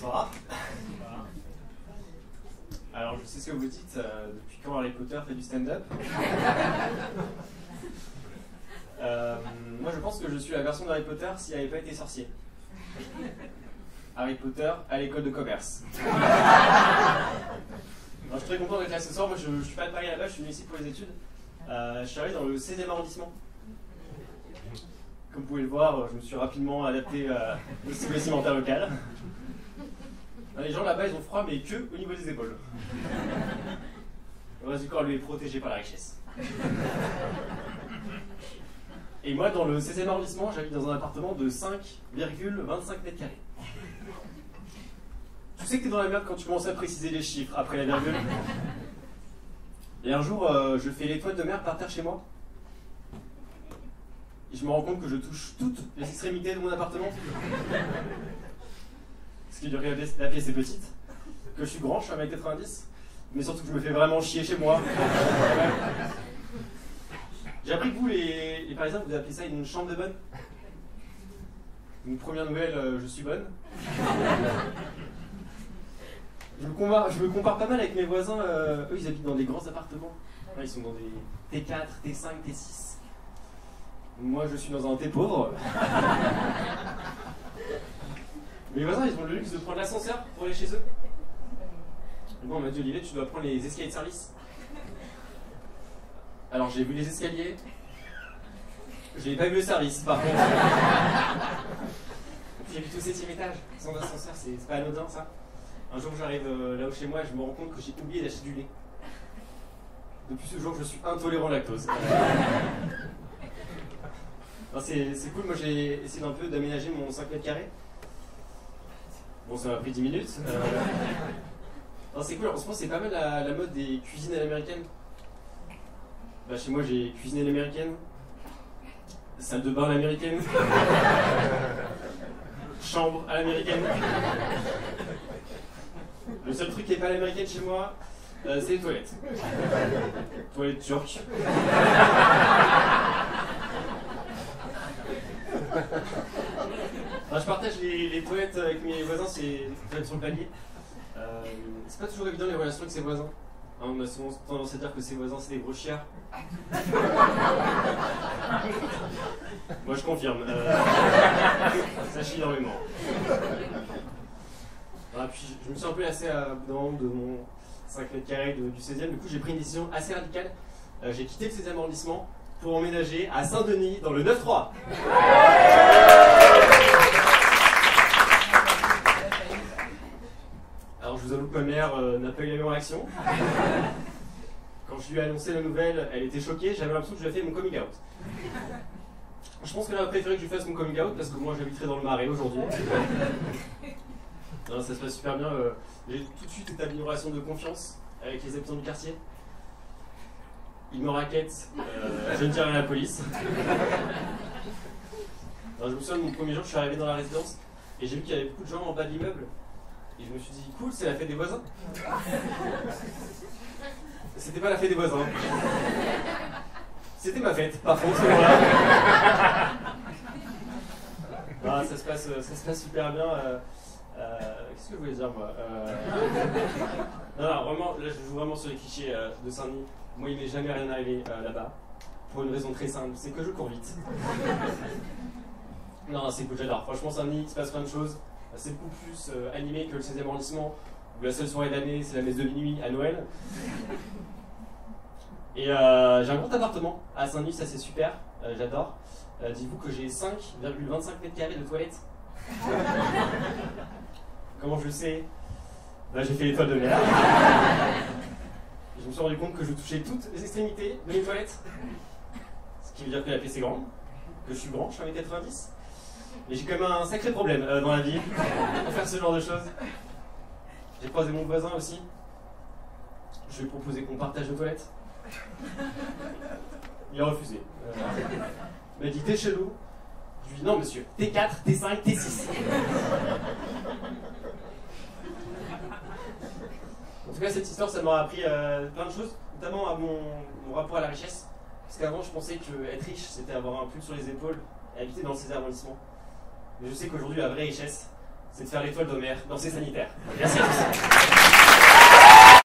Bonsoir. Alors, je sais ce que vous dites, depuis quand Harry Potter fait du stand-up. Moi, je pense que je suis la version d'Harry Potter s'il n'avait pas été sorcier. Harry Potter à l'école de commerce. Alors, je suis très content d'être là ce soir. Moi, je ne suis pas de Paris là-bas, je suis venu ici pour les études. Je suis arrivé dans le 16e arrondissement. Comme vous pouvez le voir, je me suis rapidement adapté au style vestimentaire local. Les gens là-bas, ils ont froid, mais que au niveau des épaules. Le reste du corps, lui, est protégé par la richesse. Et moi, dans le 16e arrondissement, j'habite dans un appartement de 5,25 mètres carrés. Tu sais que t'es dans la merde quand tu commences à préciser les chiffres après la virgule. Et un jour, je fais l'étoile de mer par terre chez moi. Et je me rends compte que je touche toutes les extrémités de mon appartement. Ce qui veut dire que la pièce est petite, que je suis grand, je suis 1m90, mais surtout que je me fais vraiment chier chez moi. J'ai appris que vous, les Parisiens, vous appelez ça une chambre de bonne. Une première nouvelle, je suis bonne. Je me compare pas mal avec mes voisins, eux ils habitent dans des grands appartements. Là, ils sont dans des T4, T5, T6. Moi je suis dans un T pauvre. Mes voisins ils ont le luxe de prendre l'ascenseur pour aller chez eux. Et moi on m'a dit Olivier tu dois prendre les escaliers de service. Alors j'ai vu les escaliers. J'ai pas vu le service par contre. J'habite au 7e étage, sans ascenseur, c'est pas anodin ça. Un jour j'arrive là-haut chez moi et je me rends compte que j'ai oublié d'acheter du lait. Depuis ce jour je suis intolérant au lactose. C'est cool, moi j'ai essayé un peu d'aménager mon 5 mètres carrés. Bon ça m'a pris 10 minutes. C'est cool, en ce moment c'est pas mal la mode des cuisines à l'américaine. Bah, chez moi j'ai cuisine à l'américaine, salle de bain à l'américaine, chambre à l'américaine. Le seul truc qui n'est pas à l'américaine chez moi, c'est les toilettes. Toilettes turques. Je partage les toilettes avec mes voisins, c'est les toilettes sur le palier. C'est pas toujours évident les relations avec ses voisins. On a souvent tendance à dire que ses voisins c'est des gros chiens. Moi je confirme. Ça chie énormément. Puis je me suis un peu lassé à bout d'un moment de mon 5 mètres carrés du 16e. Du coup j'ai pris une décision assez radicale. J'ai quitté le 16e arrondissement pour emménager à Saint-Denis dans le 9-3. Alors je vous avoue que ma mère n'a pas eu la même réaction. Quand je lui ai annoncé la nouvelle, elle était choquée, j'avais l'impression que je lui ai fait mon coming out. Je pense qu'elle a préféré que je fasse mon coming out parce que moi j'habiterai dans le Marais aujourd'hui. Ça se passe super bien, j'ai tout de suite établi une relation de confiance avec les habitants du quartier. Ils me raquettent, je ne dirai rien à la police. Alors, je me souviens de mon premier jour, je suis arrivé dans la résidence et j'ai vu qu'il y avait beaucoup de gens en bas de l'immeuble. Et je me suis dit, cool, c'est la fête des voisins. C'était pas la fête des voisins. C'était ma fête, par contre, voilà. Ça se passe super bien. Qu'est-ce que je voulais dire, moi Non, vraiment, là, je joue vraiment sur les clichés de Saint-Denis. Moi, il m'est jamais rien arrivé là-bas. Pour une raison très simple, c'est que je cours vite. Non, c'est cool, j'adore. Franchement, Saint-Denis, il se passe plein de choses. C'est beaucoup plus animé que le 16e arrondissement, où la seule soirée d'année, c'est la messe de minuit à Noël. Et j'ai un grand appartement à Saint-Denis, ça c'est super, j'adore. Dites-vous que j'ai 5,25 mètres carrés de toilettes. Comment je le sais? Bah, j'ai fait l'étoile de mer. Je me suis rendu compte que je touchais toutes les extrémités de mes toilettes. Ce qui veut dire que la pièce est grande, que je suis grand, je suis 1m90. Mais j'ai quand même un sacré problème dans la vie pour faire ce genre de choses. J'ai croisé mon voisin aussi. Je lui ai proposé qu'on partage nos toilettes. Il a refusé. Il m'a dit t'es chelou. Je lui ai dit non monsieur, T4, T5, T6. En tout cas cette histoire ça m'a appris plein de choses, notamment à mon rapport à la richesse. Parce qu'avant je pensais qu'être riche c'était avoir un pull sur les épaules et habiter dans le 16e arrondissement. Mais je sais qu'aujourd'hui la vraie richesse c'est de faire l'étoile d'Homère dans ses sanitaires. Merci à tous.